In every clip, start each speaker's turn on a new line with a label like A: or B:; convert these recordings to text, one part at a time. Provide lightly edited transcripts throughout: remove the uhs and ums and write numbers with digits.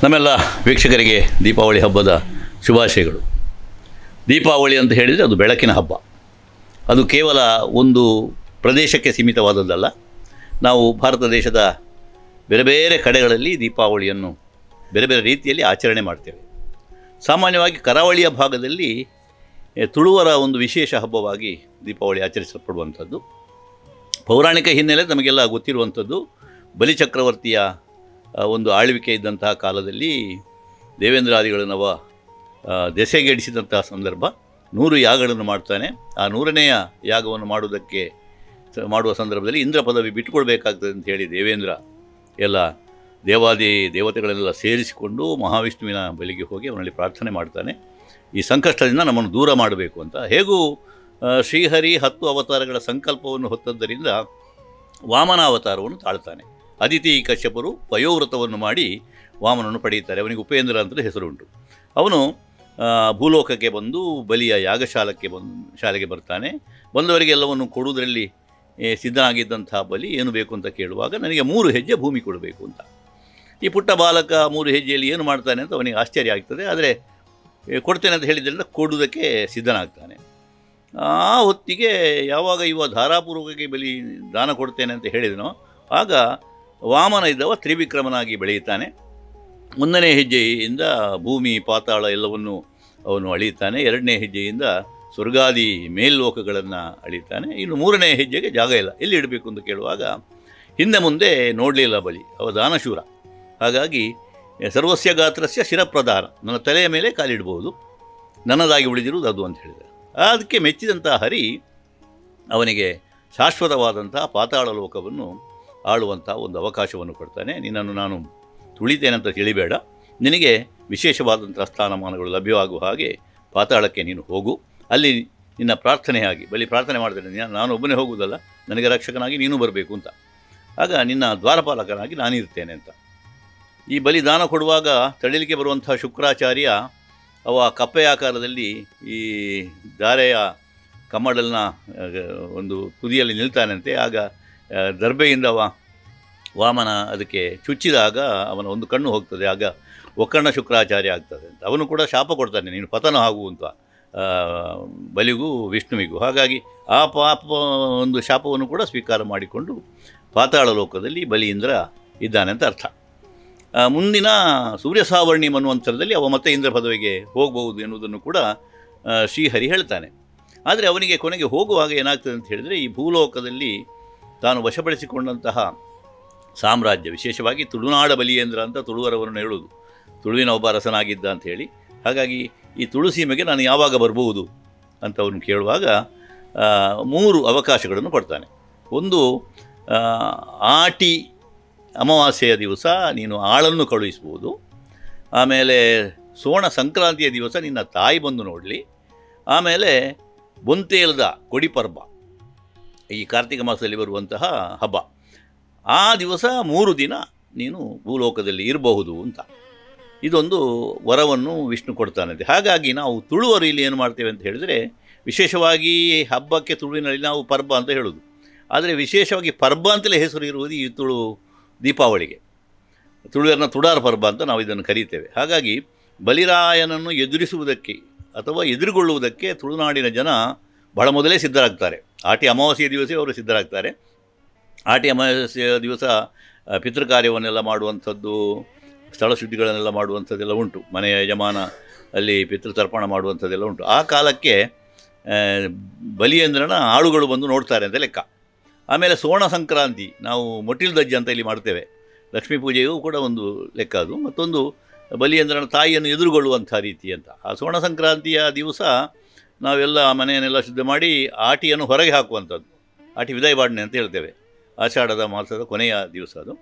A: ನಮ್ಮೆಲ್ಲ ವೀಕ್ಷಕರಿಗೆ ದೀಪಾವಳಿ ಹಬ್ಬದ ಶುಭಾಶಯಗಳು. ದೀಪಾವಳಿ ಅಂತ ಹೇಳಿದರೆ ಅದು ಬೆಳಕಿನ ಹಬ್ಬ. ಅದು ಕೇವಲ ಒಂದು ಪ್ರದೇಶಕ್ಕೆ ಸೀಮಿತವಾದದ್ದಲ್ಲ. ನಾವು ಭಾರತ ದೇಶದ ಬೇರೆ ಬೇರೆ ಕಡೆಗಳಲ್ಲಿ ದೀಪಾವಳಿಯನ್ನು ಬೇರೆ ಬೇರೆ ರೀತಿಯಲ್ಲಿ ಆಚರಣೆ ಮಾಡ್ತೇವೆ. ಸಾಮಾನ್ಯವಾಗಿ ಕರಾವಳಿಯ ಭಾಗದಲ್ಲಿ ತುಳುವರ ಒಂದು ವಿಶೇಷ ಹಬ್ಬವಾಗಿ ದೀಪಾವಳಿ ಆಚರಿಸಲ್ಪಡುವಂಥದ್ದು. ಪೌರಾಣಿಕ ಹಿನ್ನೆಲೆ ನಮಗೆಲ್ಲ ಗೊತ್ತಿರುವಂಥದ್ದು. ಬಲಿಚಕ್ರವರ್ತಿಯ ಒಂದು ಆಳ್ವಿಕೆ ಇದ್ದಂತಹ ಕಾಲದಲ್ಲಿ ದೇವೇಂದ್ರಾದಿಗಳನ್ನವ ದೆಸೆಗೆಡಿಸಿದಂತಹ ಸಂದರ್ಭ 100 ಯಾಗಗಳನ್ನು ಮಾಡ್ತಾನೆ. ಆ 100ನೆಯ ಯಾಗವನ್ನು ಮಾಡುವ ಸಂದರ್ಭದಲ್ಲಿ ಇಂದ್ರ ಪದವಿ ಬಿಟ್ಟುಕೊಡ್ಬೇಕಾಗ್ತದೆ ಅಂತ ಹೇಳಿ ದೇವೇಂದ್ರ ಎಲ್ಲ ದೇವತೆಗಳನ್ನೆಲ್ಲ ಸೇರಿಸಿಕೊಂಡು ಮಹಾವಿಷ್ಣುವಿನ ಬಳಿಗೆ ಹೋಗಿ ಅವನಲ್ಲಿ ಪ್ರಾರ್ಥನೆ ಮಾಡ್ತಾನೆ, ಈ ಸಂಕಷ್ಟದಿಂದ ನಮ್ಮನ್ನು ದೂರ ಮಾಡಬೇಕು ಅಂತ. ಹೇಗೂ ಶ್ರೀಹರಿ 10 ಅವತಾರಗಳ ಸಂಕಲ್ಪವನ್ನು ಹೊತ್ತದ್ದರಿಂದ ವಾಮನ ಅವತಾರವನ್ನು ತಾಳ್ತಾನೆ. ಅದಿತಿ ಕಶ್ಯಪರು ವಯೋವ್ರತವನ್ನು ಮಾಡಿ ವಾಮನನ್ನು ಪಡೆಯುತ್ತಾರೆ. ಅವನಿಗೆ ಉಪೇಂದ್ರ ಅಂತ ಹೆಸರುಂಟು. ಅವನು ಭೂಲೋಕಕ್ಕೆ ಬಂದು ಬಲಿಯ ಶಾಲೆಗೆ ಬರ್ತಾನೆ. ಬಂದವರಿಗೆಲ್ಲವನ್ನು ಕೊಡುವುದರಲ್ಲಿ ಸಿದ್ಧನಾಗಿದ್ದಂಥ ಬಲಿ ಏನು ಬೇಕು ಅಂತ ಕೇಳುವಾಗ ನನಗೆ 3 ಹೆಜ್ಜೆ ಭೂಮಿ ಕೊಡಬೇಕು ಅಂತ. ಈ ಪುಟ್ಟ ಬಾಲಕ 3 ಹೆಜ್ಜೆಯಲ್ಲಿ ಏನು ಮಾಡ್ತಾನೆ ಅಂತ ಅವನಿಗೆ ಆಶ್ಚರ್ಯ ಆಗ್ತದೆ. ಆದರೆ ಕೊಡ್ತೇನೆ ಅಂತ ಹೇಳಿದ್ರಿಂದ ಕೊಡುವುದಕ್ಕೆ ಸಿದ್ಧನಾಗ್ತಾನೆ. ಆ ಹೊತ್ತಿಗೆ ಯಾವಾಗ ಇವ ಧಾರಾಪೂರ್ವಕಕ್ಕೆ ಬಲಿ ದಾನ ಕೊಡ್ತೇನೆ ಅಂತ ಹೇಳಿದನೋ ಆಗ ವಾಮನ ಇದ್ದವ ತ್ರಿವಿಕ್ರಮನಾಗಿ ಬೆಳೆಯುತ್ತಾನೆ. 1ನೇ ಹೆಜ್ಜೆಯಿಂದ ಭೂಮಿ ಪಾತಾಳ ಎಲ್ಲವನ್ನು ಅವನು ಅಳೀತಾನೆ. 2ನೇ ಹೆಜ್ಜೆಯಿಂದ ಸ್ವರ್ಗಾದಿ ಮೇಲ್ಲೋಕಗಳನ್ನು ಅಳೀತಾನೆ. ಇನ್ನು 3ನೇ ಹೆಜ್ಜೆಗೆ ಜಾಗ ಇಲ್ಲ, ಎಲ್ಲಿ ಇಡಬೇಕು ಅಂತ ಕೇಳುವಾಗ ಹಿಂದೆ ಮುಂದೆ ನೋಡಲಿಲ್ಲ ಬಲಿ. ಅವ ದಾನಶೂರ. ಹಾಗಾಗಿ ಸರ್ವಸ್ಯ ಗಾತ್ರಸ್ಯ ಶಿರಪ್ರಧಾನ, ನನ್ನ ತಲೆಯ ಮೇಲೆ ಕಾಲಿಡ್ಬೋದು, ನನ್ನದಾಗಿ ಉಳಿದಿರುವುದು ಅದು ಅಂತ ಹೇಳಿದೆ. ಅದಕ್ಕೆ ಮೆಚ್ಚಿದಂಥ ಹರಿ ಅವನಿಗೆ ಶಾಶ್ವತವಾದಂಥ ಪಾತಾಳ ಲೋಕವನ್ನು ಆಳುವಂಥ ಒಂದು ಅವಕಾಶವನ್ನು ಕೊಡ್ತಾನೆ. ನಿನ್ನನ್ನು ನಾನು ತುಳಿತೇನೆ ಅಂತ ತಿಳಿಬೇಡ, ನಿನಗೆ ವಿಶೇಷವಾದಂಥ ಸ್ಥಾನಮಾನಗಳು ಲಭ್ಯವಾಗುವ ಹಾಗೆ ಪಾತಾಳಕ್ಕೆ ನೀನು ಹೋಗು, ಅಲ್ಲಿ ನಿನ್ನ ಪ್ರಾರ್ಥನೆಯಾಗಿ ಬಲಿ ಪ್ರಾರ್ಥನೆ ಮಾಡ್ತೇನೆ, ನಾನು ಒಬ್ಬನೇ ಹೋಗುವುದಲ್ಲ, ನನಗೆ ರಕ್ಷಕನಾಗಿ ನೀನು ಬರಬೇಕು ಅಂತ. ಆಗ ನಿನ್ನ ದ್ವಾರಪಾಲಕನಾಗಿ ನಾನಿರ್ತೇನೆ ಅಂತ. ಈ ಬಲಿದಾನ ಕೊಡುವಾಗ ತಳಿಲಿಕ್ಕೆ ಬರುವಂಥ ಶುಕ್ರಾಚಾರ್ಯ ಅವ ಕಪ್ಪೆ ಆಕಾರದಲ್ಲಿ ಈ ಧಾರೆಯ ಕಮ್ಮಡಲ್ನ ಒಂದು ತುದಿಯಲ್ಲಿ ನಿಲ್ತಾನಂತೆ. ಆಗ ದರ್ಬೆಯಿಂದ ವಾಮನ ಅದಕ್ಕೆ ಚುಚ್ಚಿದಾಗ ಅವನ ಒಂದು ಕಣ್ಣು ಹೋಗ್ತದೆ. ಆಗ ಒಕ್ಕಣ್ಣ ಶುಕ್ರಾಚಾರ್ಯ ಆಗ್ತದೆ ಅಂತ. ಅವನು ಕೂಡ ಶಾಪ ಕೊಡ್ತಾನೆ, ನೀನು ಪತನ ಆಗುವಂತ ಬಲಿಗೂ ವಿಷ್ಣುವಿಗೂ. ಹಾಗಾಗಿ ಆ ಒಂದು ಶಾಪವನ್ನು ಕೂಡ ಸ್ವೀಕಾರ ಮಾಡಿಕೊಂಡು ಪಾತಾಳ ಲೋಕದಲ್ಲಿ ಬಲಿಯಿಂದ ಇದ್ದಾನೆ ಅಂತ ಅರ್ಥ. ಮುಂದಿನ ಸೂರ್ಯ ಸಾವರ್ಣಿ ಮನ್ವಂತರದಲ್ಲಿ ಅವ ಮತ್ತೆ ಇಂದ್ರ ಪದವಿಗೆ ಹೋಗಬಹುದು ಎನ್ನುವುದನ್ನು ಕೂಡ ಶ್ರೀಹರಿ ಹೇಳ್ತಾನೆ. ಆದರೆ ಅವನಿಗೆ ಕೊನೆಗೆ ಹೋಗುವಾಗ ಏನಾಗ್ತದೆ ಅಂತ ಹೇಳಿದರೆ, ಈ ಭೂಲೋಕದಲ್ಲಿ ತಾನು ವಶಪಡಿಸಿಕೊಂಡಂತಹ ಸಾಮ್ರಾಜ್ಯ, ವಿಶೇಷವಾಗಿ ತುಳುನಾಡ ಬಲಿಯೇಂದ್ರ ಅಂತ ತುಳುವರವರನ್ನು ಹೇಳುವುದು, ತುಳುವಿನ ಒಬ್ಬ ಅರಸನಾಗಿದ್ದ ಅಂತ ಹೇಳಿ. ಹಾಗಾಗಿ ಈ ತುಳು ಸೀಮೆಗೆ ನಾನು ಯಾವಾಗ ಬರ್ಬೋದು ಅಂತ ಅವನು ಕೇಳುವಾಗ 3 ಅವಕಾಶಗಳನ್ನು ಕೊಡ್ತಾನೆ. ಒಂದು, ಆಟಿ ಅಮಾವಾಸ್ಯೆಯ ದಿವಸ ನೀನು ಆಳನ್ನು ಕಳುಹಿಸ್ಬೋದು. ಆಮೇಲೆ ಸೋಣ ಸಂಕ್ರಾಂತಿಯ ದಿವಸ ನಿನ್ನ ತಾಯಿ ಬಂದು ನೋಡಲಿ. ಆಮೇಲೆ ಬೊಂತೇಲ್ದ ಕೊಡಿಪರ್ಬ, ಈ ಕಾರ್ತಿಕ ಮಾಸದಲ್ಲಿ ಬರುವಂತಹ ಹಬ್ಬ, ಆ ದಿವಸ 3 ದಿನ ನೀನು ಭೂಲೋಕದಲ್ಲಿ ಇರಬಹುದು ಅಂತ. ಇದೊಂದು ವರವನ್ನು ವಿಷ್ಣು ಕೊಡ್ತಾನಂತೆ. ಹಾಗಾಗಿ ನಾವು ತುಳುವರು ಇಲ್ಲಿ ಏನು ಮಾಡ್ತೇವೆ ಅಂತ ಹೇಳಿದರೆ, ವಿಶೇಷವಾಗಿ ಹಬ್ಬಕ್ಕೆ ತುಳುವಿನಲ್ಲಿ ನಾವು ಪರ್ಬ ಅಂತ ಹೇಳೋದು. ಆದರೆ ವಿಶೇಷವಾಗಿ ಪರ್ಬ ಅಂತಲೇ ಹೆಸರು ಇರುವುದು ಈ ತುಳು ದೀಪಾವಳಿಗೆ. ತುಳುವರನ್ನ ತುಡಾರ ಪರ್ಬ ಅಂತ ನಾವು ಇದನ್ನು ಕರೀತೇವೆ. ಹಾಗಾಗಿ ಬಲಿರಾಯನನ್ನು ಎದುರಿಸುವುದಕ್ಕೆ ಅಥವಾ ಎದುರುಗೊಳ್ಳುವುದಕ್ಕೆ ತುಳುನಾಡಿನ ಜನ ಬಹಳ ಮೊದಲೇ ಸಿದ್ಧರಾಗ್ತಾರೆ. ಆಟಿ ಅಮಾವಾಸ್ಯೆಯ ದಿವಸ ಅವರು ಸಿದ್ಧರಾಗ್ತಾರೆ. ಆಟಿ ಅಮಾವಾಸ್ಯೆಯ ದಿವಸ ಪಿತೃಕಾರ್ಯವನ್ನೆಲ್ಲ ಮಾಡುವಂಥದ್ದು, ಸ್ಥಳ ಶುದ್ಧಿಗಳನ್ನೆಲ್ಲ ಮಾಡುವಂಥದ್ದೆಲ್ಲ ಉಂಟು. ಮನೆಯ ಯಜಮಾನ ಅಲ್ಲಿ ಪಿತೃತರ್ಪಣ ಮಾಡುವಂಥದ್ದೆಲ್ಲ ಉಂಟು. ಆ ಕಾಲಕ್ಕೆ ಬಲಿಯೇಂದ್ರನ ಆಳುಗಳು ಬಂದು ನೋಡ್ತಾರೆ ಅಂತ ಲೆಕ್ಕ. ಆಮೇಲೆ ಸೋಣ ಸಂಕ್ರಾಂತಿ, ನಾವು ಮೊಟ್ಟಿಲ್ ದಜ್ಜೆ ಅಂತ ಇಲ್ಲಿ ಮಾಡ್ತೇವೆ, ಲಕ್ಷ್ಮೀ ಪೂಜೆಯೂ ಕೂಡ ಒಂದು ಲೆಕ್ಕ ಅದು. ಮತ್ತೊಂದು ಬಲಿಯೇಂದ್ರನ ತಾಯಿಯನ್ನು ಎದುರುಗೊಳ್ಳುವಂಥ ರೀತಿ ಅಂತ. ಆ ಸೋಣ ಸಂಕ್ರಾಂತಿಯ ದಿವಸ ನಾವೆಲ್ಲ ಮನೆಯನ್ನೆಲ್ಲ ಶುದ್ಧ ಮಾಡಿ ಆಟಿಯನ್ನು ಹೊರಗೆ ಹಾಕುವಂಥದ್ದು, ಆಟಿ ವಿದಾಯವಾಡನೆ ಅಂತ ಹೇಳ್ತೇವೆ. ಆಷಾಢದ ಮಾಸದ ಕೊನೆಯ ದಿವಸ ಅದು.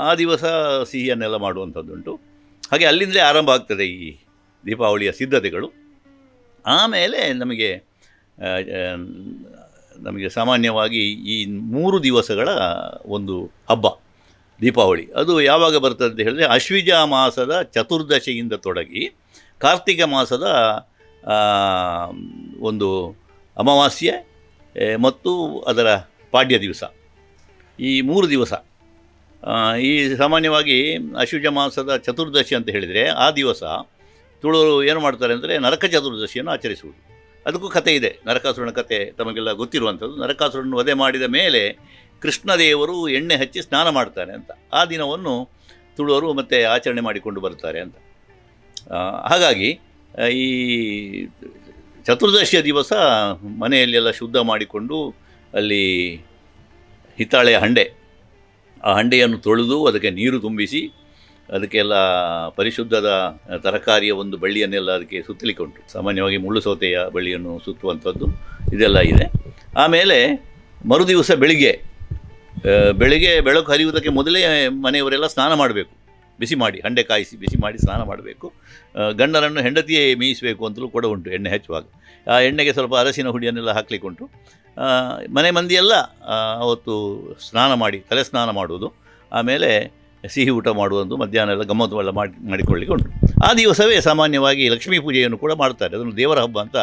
A: ಆ ದಿವಸ ಸಿಹಿಯನ್ನೆಲ್ಲ ಮಾಡುವಂಥದ್ದುಂಟು. ಹಾಗೆ ಅಲ್ಲಿಂದಲೇ ಆರಂಭ ಆಗ್ತದೆ ಈ ದೀಪಾವಳಿಯ ಸಿದ್ಧತೆಗಳು. ಆಮೇಲೆ ನಮಗೆ ಸಾಮಾನ್ಯವಾಗಿ ಈ 3 ದಿವಸಗಳ ಒಂದು ಹಬ್ಬ ದೀಪಾವಳಿ. ಅದು ಯಾವಾಗ ಬರ್ತದೆ ಅಂತ ಹೇಳಿದ್ರೆ, ಅಶ್ವಿಜ ಮಾಸದ ಚತುರ್ದಶಿಯಿಂದ ತೊಡಗಿ ಕಾರ್ತಿಕ ಮಾಸದ ಒಂದು ಅಮಾವಾಸ್ಯೆ ಮತ್ತು ಅದರ ಪಾಡ್ಯ ದಿವಸ, ಈ 3 ದಿವಸ ಈ ಸಾಮಾನ್ಯವಾಗಿ ಆಶ್ವಯುಜ ಮಾಸದ ಚತುರ್ದಶಿ ಅಂತ ಹೇಳಿದರೆ ಆ ದಿವಸ ತುಳುವರು ಏನು ಮಾಡ್ತಾರೆ ಅಂದರೆ ನರಕ ಚತುರ್ದಶಿಯನ್ನು ಆಚರಿಸುವುದು. ಅದಕ್ಕೂ ಕಥೆ ಇದೆ, ನರಕಾಸುರನ ಕಥೆ ತಮಗೆಲ್ಲ ಗೊತ್ತಿರುವಂಥದ್ದು. ನರಕಾಸುರನ್ನು ವಧೆ ಮಾಡಿದ ಮೇಲೆ ಕೃಷ್ಣದೇವರು ಎಣ್ಣೆ ಹಚ್ಚಿ ಸ್ನಾನ ಮಾಡ್ತಾನೆ ಅಂತ ಆ ದಿನವನ್ನು ತುಳುವರು ಮತ್ತೆ ಆಚರಣೆ ಮಾಡಿಕೊಂಡು ಬರ್ತಾರೆ ಅಂತ. ಹಾಗಾಗಿ ಈ ಚತುರ್ದಶಿಯ ದಿವಸ ಮನೆಯಲ್ಲೆಲ್ಲ ಶುದ್ಧ ಮಾಡಿಕೊಂಡು ಅಲ್ಲಿ ಹಿತ್ತಾಳೆಯ ಹಂಡೆ, ಆ ಹಂಡೆಯನ್ನು ತೊಳೆದು ಅದಕ್ಕೆ ನೀರು ತುಂಬಿಸಿ ಅದಕ್ಕೆಲ್ಲ ಪರಿಶುದ್ಧದ ತರಕಾರಿಯ ಒಂದು ಬಳ್ಳಿಯನ್ನೆಲ್ಲ ಅದಕ್ಕೆ ಸುತ್ತಲಿಕ್ಕುಂಟು. ಸಾಮಾನ್ಯವಾಗಿ ಮುಳ್ಳು ಸೌತೆಯ ಬಳ್ಳಿಯನ್ನು ಸುತ್ತುವಂಥದ್ದು ಇದೆಲ್ಲ ಇದೆ. ಆಮೇಲೆ ಮರುದಿವಸ ಬೆಳಿಗ್ಗೆ ಬೆಳಕು ಹರಿಯುವುದಕ್ಕೆ ಮೊದಲೇ ಮನೆಯವರೆಲ್ಲ ಸ್ನಾನ ಮಾಡಬೇಕು, ಬಿಸಿ ಮಾಡಿ ಹಂಡೆ ಕಾಯಿಸಿ ಬಿಸಿ ಮಾಡಿ ಸ್ನಾನ ಮಾಡಬೇಕು. ಗಂಡನನ್ನು ಹೆಂಡತಿಯೇ ಮೇಯಿಸಬೇಕು ಅಂತಲೂ ಕೂಡ ಉಂಟು. ಎಣ್ಣೆ ಹಚ್ಚುವಾಗ ಆ ಎಣ್ಣೆಗೆ ಸ್ವಲ್ಪ ಅರಸಿನ ಹುಡಿಯನ್ನೆಲ್ಲ ಹಾಕಲಿಕ್ಕುಂಟು. ಮನೆ ಮಂದಿಯೆಲ್ಲ ಅವತ್ತು ಸ್ನಾನ ಮಾಡಿ ತಲೆ ಸ್ನಾನ ಮಾಡುವುದು, ಆಮೇಲೆ ಸಿಹಿ ಊಟ ಮಾಡುವುದು, ಮಧ್ಯಾಹ್ನ ಎಲ್ಲ ಗಮ್ಮತ್ತು ಎಲ್ಲ ಮಾಡಿಕೊಳ್ಳಿಕ್ಕೆ ಉಂಟು. ಆ ದಿವಸವೇ ಸಾಮಾನ್ಯವಾಗಿ ಲಕ್ಷ್ಮೀ ಪೂಜೆಯನ್ನು ಕೂಡ ಮಾಡ್ತಾರೆ. ಅದನ್ನು ದೇವರ ಹಬ್ಬ ಅಂತ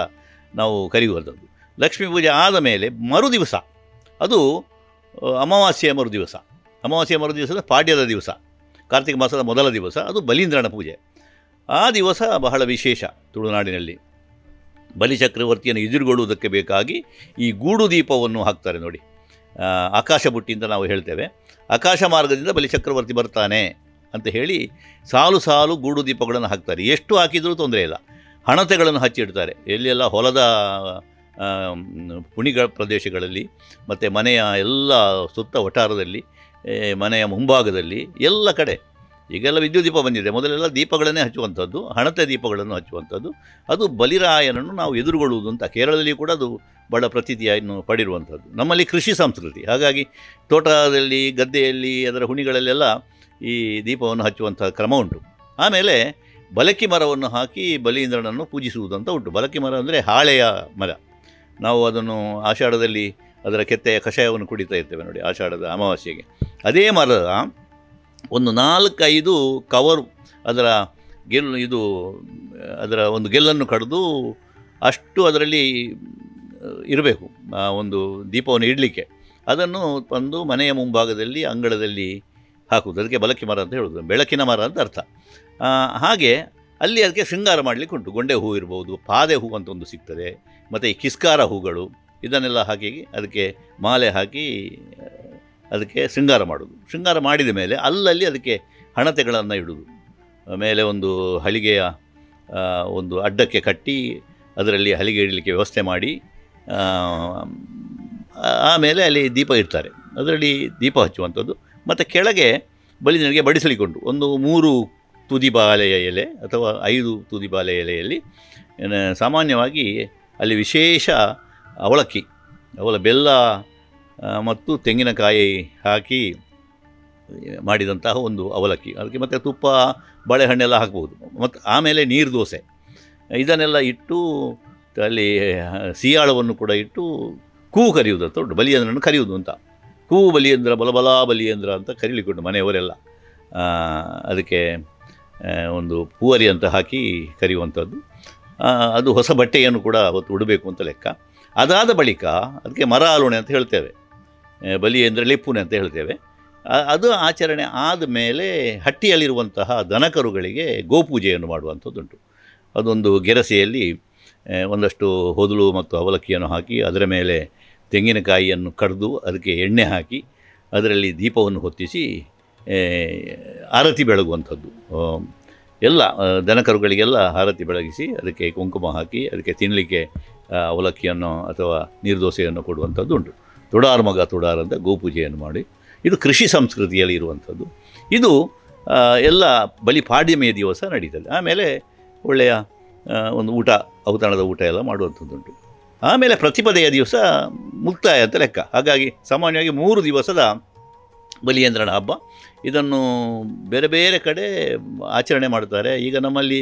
A: ನಾವು ಕರೆಯುವಂಥದ್ದು. ಲಕ್ಷ್ಮೀ ಪೂಜೆ ಆದ ಮೇಲೆ ಮರುದಿವಸ, ಅದು ಅಮಾವಾಸ್ಯೆಯ ಮರುದಿವಸ, ಅಮಾವಾಸ್ಯೆಯ ಮರುದಿವಸದ ಪಾಡ್ಯದ ದಿವಸ, ಕಾರ್ತಿಕ ಮಾಸದ ಮೊದಲ ದಿವಸ, ಅದು ಬಲೀಂದ್ರನ ಪೂಜೆ. ಆ ದಿವಸ ಬಹಳ ವಿಶೇಷ. ತುಳುನಾಡಿನಲ್ಲಿ ಬಲಿಚಕ್ರವರ್ತಿಯನ್ನು ಎದುರುಗೊಳ್ಳುವುದಕ್ಕೆ ಬೇಕಾಗಿ ಈ ಗೂಡು ದೀಪವನ್ನು ಹಾಕ್ತಾರೆ ನೋಡಿ. ಆಕಾಶ ಬುಟ್ಟಿಯಿಂದ ನಾವು ಹೇಳ್ತೇವೆ, ಆಕಾಶ ಮಾರ್ಗದಿಂದ ಬಲಿಚಕ್ರವರ್ತಿ ಬರ್ತಾನೆ ಅಂತ ಹೇಳಿ ಸಾಲು ಸಾಲು ಗೂಡು ದೀಪಗಳನ್ನು ಹಾಕ್ತಾರೆ. ಎಷ್ಟು ಹಾಕಿದರೂ ತೊಂದರೆ ಇಲ್ಲ. ಹಣತೆಗಳನ್ನು ಹಚ್ಚಿಡ್ತಾರೆ ಎಲ್ಲೆಲ್ಲ ಹೊಲದ ಪುಣಿಗಳ ಪ್ರದೇಶಗಳಲ್ಲಿ, ಮತ್ತು ಮನೆಯ ಎಲ್ಲ ಸುತ್ತ ವಠಾರದಲ್ಲಿ, ಮನೆಯ ಮುಂಭಾಗದಲ್ಲಿ ಎಲ್ಲ ಕಡೆ. ಈಗೆಲ್ಲ ವಿದ್ಯುತ್ ದೀಪ ಬಂದಿದೆ, ಮೊದಲೆಲ್ಲ ದೀಪಗಳನ್ನೇ ಹಚ್ಚುವಂಥದ್ದು, ಹಣತೆ ದೀಪಗಳನ್ನು ಹಚ್ಚುವಂಥದ್ದು. ಅದು ಬಲಿರಾಯನನ್ನು ನಾವು ಎದುರುಗೊಳ್ಳುವುದು ಅಂತ. ಕೇರಳದಲ್ಲಿ ಕೂಡ ಅದು ಬಹಳ ಪ್ರತೀತಿಯನ್ನು ಪಡೆದಿರುವಂಥದ್ದು. ನಮ್ಮಲ್ಲಿ ಕೃಷಿ ಸಂಸ್ಕೃತಿ, ಹಾಗಾಗಿ ತೋಟದಲ್ಲಿ, ಗದ್ದೆಯಲ್ಲಿ, ಅದರ ಹುಣಿಗಳಲ್ಲೆಲ್ಲ ಈ ದೀಪವನ್ನು ಹಚ್ಚುವಂಥ ಕ್ರಮ ಉಂಟು. ಆಮೇಲೆ ಬಲಕಿ ಮರವನ್ನು ಹಾಕಿ ಬಲೀಂದ್ರನನ್ನು ಪೂಜಿಸುವುದಂತ ಉಂಟು. ಬಲಕಿ ಮರ ಅಂದರೆ ಹಾಳೆಯ ಮರ. ನಾವು ಅದನ್ನು ಆಷಾಢದಲ್ಲಿ ಅದರ ಕೆತ್ತೆಯ ಕಷಾಯವನ್ನು ಕುಡಿತಾ ಇರ್ತೇವೆ ನೋಡಿ, ಆಷಾಢದ ಅಮಾವಾಸ್ಯೆಗೆ. ಅದೇ ಮರದ ಒಂದು 4-5 ಕವರು, ಅದರ ಒಂದು ಗೆಲ್ಲನ್ನು ಕಡಿದು ಅಷ್ಟು ಅದರಲ್ಲಿ ಇರಬೇಕು ಒಂದು ದೀಪವನ್ನು ಇಡಲಿಕ್ಕೆ. ಅದನ್ನು ತಂದು ಮನೆಯ ಮುಂಭಾಗದಲ್ಲಿ ಅಂಗಳದಲ್ಲಿ ಹಾಕುವುದು. ಅದಕ್ಕೆ ಬಲಕಿ ಮರ ಅಂತ ಹೇಳೋದು, ಬೆಳಕಿನ ಮರ ಅಂತ ಅರ್ಥ. ಹಾಗೆ ಅಲ್ಲಿ ಅದಕ್ಕೆ ಶೃಂಗಾರ ಮಾಡಲಿಕ್ಕೆ ಉಂಟು. ಗೊಂಡೆ ಹೂ ಇರ್ಬೋದು, ಪಾದೆ ಹೂ ಅಂತ ಒಂದು ಸಿಗ್ತದೆ, ಮತ್ತು ಈ ಕಿಸ್ಕಾರ ಹೂಗಳು, ಇದನ್ನೆಲ್ಲ ಹಾಕಿ ಅದಕ್ಕೆ ಮಾಲೆ ಹಾಕಿ ಅದಕ್ಕೆ ಶೃಂಗಾರ ಮಾಡೋದು. ಶೃಂಗಾರ ಮಾಡಿದ ಮೇಲೆ ಅಲ್ಲಲ್ಲಿ ಅದಕ್ಕೆ ಹಣತೆಗಳನ್ನು ಇಡೋದು. ಮೇಲೆ ಒಂದು ಹಲಿಗೆಯ ಒಂದು ಅಡ್ಡಕ್ಕೆ ಕಟ್ಟಿ ಅದರಲ್ಲಿ ಹಲಿಗೆ ಇಡಲಿಕ್ಕೆ ವ್ಯವಸ್ಥೆ ಮಾಡಿ, ಆಮೇಲೆ ಅಲ್ಲಿ ದೀಪ ಇಡ್ತಾರೆ. ಅದರಲ್ಲಿ ದೀಪ ಹಚ್ಚುವಂಥದ್ದು. ಮತ್ತು ಕೆಳಗೆ ಬಲಿಂದ್ರನಿಗೆ ಬಡಿಸಲಿಕ್ಕೊಂಡು ಒಂದು 3 ತುದಿ ಬಾಳೆಯ ಎಲೆ ಅಥವಾ 5 ತುದಿ ಬಾಳೆಯ ಎಲೆಯಲ್ಲಿ ಸಾಮಾನ್ಯವಾಗಿ ಅಲ್ಲಿ ವಿಶೇಷ ಅವಲಕ್ಕಿ, ಬೆಲ್ಲ ಮತ್ತು ತೆಂಗಿನಕಾಯಿ ಹಾಕಿ ಮಾಡಿದಂತಹ ಒಂದು ಅವಲಕ್ಕಿ, ಅದಕ್ಕೆ ಮತ್ತು ತುಪ್ಪ, ಬಾಳೆಹಣ್ಣೆಲ್ಲ ಹಾಕ್ಬೋದು. ಮತ್ತು ಆಮೇಲೆ ನೀರು ದೋಸೆ ಇದನ್ನೆಲ್ಲ ಇಟ್ಟು ಅಲ್ಲಿ ಸಿಯಾಳವನ್ನು ಕೂಡ ಇಟ್ಟು ಕೂವು ಕರೆಯುವುದು ಅಂತ ಉಂಟು. ಬಲಿಯಂದ್ರನ್ನು ಕರೆಯುವುದು ಅಂತ, ಕೂವು ಬಲಿಯಂದ್ರ, ಬಲಬಲ ಬಲಿಯಂದ್ರ ಅಂತ ಕರೀಲಿಕ್ಕೊಂಡು ಮನೆಯವರೆಲ್ಲ ಅದಕ್ಕೆ ಒಂದು ಪೂವರಿ ಅಂತ ಹಾಕಿ ಕರೆಯುವಂಥದ್ದು. ಅದು ಹೊಸ ಬಟ್ಟೆಯನ್ನು ಕೂಡ ಅವತ್ತು ಉಡಬೇಕು ಅಂತ ಲೆಕ್ಕ. ಅದಾದ ಬಳಿಕ ಅದಕ್ಕೆ ಮರ ಆಲೋಣೆ ಅಂತ ಹೇಳ್ತೇವೆ, ಬಲಿ ಅಂದರೆ ಲೆಪ್ಪುನೆ ಅಂತ ಹೇಳ್ತೇವೆ. ಅದು ಆಚರಣೆ ಆದ ಮೇಲೆ ಹಟ್ಟಿಯಲ್ಲಿರುವಂತಹ ದನಕರುಗಳಿಗೆ ಗೋಪೂಜೆಯನ್ನು ಮಾಡುವಂಥದ್ದುಂಟು. ಅದೊಂದು ಗೆರಸೆಯಲ್ಲಿ ಒಂದಷ್ಟು ಹೊದಲು ಮತ್ತು ಅವಲಕ್ಕಿಯನ್ನು ಹಾಕಿ ಅದರ ಮೇಲೆ ತೆಂಗಿನಕಾಯಿಯನ್ನು ಕಡಿದು ಅದಕ್ಕೆ ಎಣ್ಣೆ ಹಾಕಿ ಅದರಲ್ಲಿ ದೀಪವನ್ನು ಹೊತ್ತಿಸಿ ಆರತಿ ಬೆಳಗುವಂಥದ್ದು. ಎಲ್ಲ ದನಕರುಗಳಿಗೆಲ್ಲ ಆರತಿ ಬೆಳಗಿಸಿ ಅದಕ್ಕೆ ಕುಂಕುಮ ಹಾಕಿ ಅದಕ್ಕೆ ತಿನ್ನಲಿಕ್ಕೆ ಅವಲಕ್ಕಿಯನ್ನು ಅಥವಾ ನೀರುದೋಸೆಯನ್ನು ಕೊಡುವಂಥದ್ದು ಉಂಟು. ತುಡಾರ್ ಮಗ ತುಡಾರ್ ಅಂತ ಗೋಪೂಜೆಯನ್ನು ಮಾಡಿ, ಇದು ಕೃಷಿ ಸಂಸ್ಕೃತಿಯಲ್ಲಿ ಇರುವಂಥದ್ದು. ಇದು ಎಲ್ಲ ಬಲಿಪಾಡ್ಯಮೆಯ ದಿವಸ ನಡೀತದೆ. ಆಮೇಲೆ ಒಳ್ಳೆಯ ಒಂದು ಊಟ, ಔತಣದ ಊಟ ಎಲ್ಲ ಮಾಡುವಂಥದ್ದುಂಟು. ಆಮೇಲೆ ಪ್ರತಿಪದೆಯ ದಿವಸ ಮುಕ್ತಾಯ ಅಂತ ಲೆಕ್ಕ. ಹಾಗಾಗಿ ಸಾಮಾನ್ಯವಾಗಿ 3 ದಿವಸದ ಬಲಿಯಂದ್ರನ ಹಬ್ಬ. ಇದನ್ನು ಬೇರೆ ಬೇರೆ ಕಡೆ ಆಚರಣೆ ಮಾಡ್ತಾರೆ. ಈಗ ನಮ್ಮಲ್ಲಿ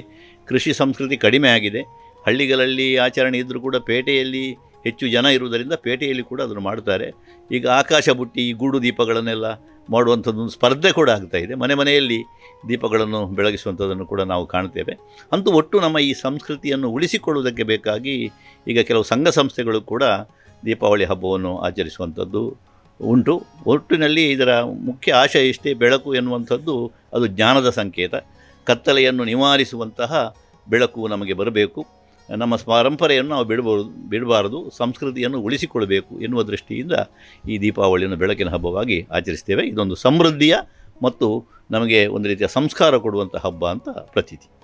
A: ಕೃಷಿ ಸಂಸ್ಕೃತಿ ಕಡಿಮೆ ಆಗಿದೆ. ಹಳ್ಳಿಗಳಲ್ಲಿ ಆಚರಣೆ ಇದ್ದರೂ ಕೂಡ ಪೇಟೆಯಲ್ಲಿ ಹೆಚ್ಚು ಜನ ಇರುವುದರಿಂದ ಪೇಟೆಯಲ್ಲಿ ಕೂಡ ಅದನ್ನು ಮಾಡ್ತಾರೆ. ಈಗ ಆಕಾಶ ಬುಟ್ಟಿ, ಗೂಡು ದೀಪಗಳನ್ನೆಲ್ಲ ಮಾಡುವಂಥದ್ದೊಂದು ಸ್ಪರ್ಧೆ ಕೂಡ ಆಗ್ತಾಯಿದೆ. ಮನೆ ಮನೆಯಲ್ಲಿ ದೀಪಗಳನ್ನು ಬೆಳಗಿಸುವಂಥದ್ದನ್ನು ಕೂಡ ನಾವು ಕಾಣ್ತೇವೆ. ಅಂತೂ ಒಟ್ಟು ನಮ್ಮ ಈ ಸಂಸ್ಕೃತಿಯನ್ನು ಉಳಿಸಿಕೊಳ್ಳುವುದಕ್ಕೆ ಬೇಕಾಗಿ ಈಗ ಕೆಲವು ಸಂಘ ಸಂಸ್ಥೆಗಳು ಕೂಡ ದೀಪಾವಳಿ ಹಬ್ಬವನ್ನು ಆಚರಿಸುವಂಥದ್ದು ಉಂಟು. ಒಟ್ಟಿನಲ್ಲಿ ಇದರ ಮುಖ್ಯ ಆಶಯ ಇಷ್ಟೇ, ಬೆಳಕು ಎನ್ನುವಂಥದ್ದು ಅದು ಜ್ಞಾನದ ಸಂಕೇತ. ಕತ್ತಲೆಯನ್ನು ನಿವಾರಿಸುವಂತಹ ಬೆಳಕು ನಮಗೆ ಬರಬೇಕು. ನಮ್ಮ ಪರಂಪರೆಯನ್ನು ನಾವು ಬಿಡಬಾರದು, ಸಂಸ್ಕೃತಿಯನ್ನು ಉಳಿಸಿಕೊಳ್ಳಬೇಕು ಎನ್ನುವ ದೃಷ್ಟಿಯಿಂದ ಈ ದೀಪಾವಳಿಯನ್ನು ಬೆಳಕಿನ ಹಬ್ಬವಾಗಿ ಆಚರಿಸ್ತೇವೆ. ಇದೊಂದು ಸಮೃದ್ಧಿಯ ಮತ್ತು ನಮಗೆ ಒಂದು ರೀತಿಯ ಸಂಸ್ಕಾರ ಕೊಡುವಂಥ ಹಬ್ಬ ಅಂತ ಪ್ರತೀತಿ.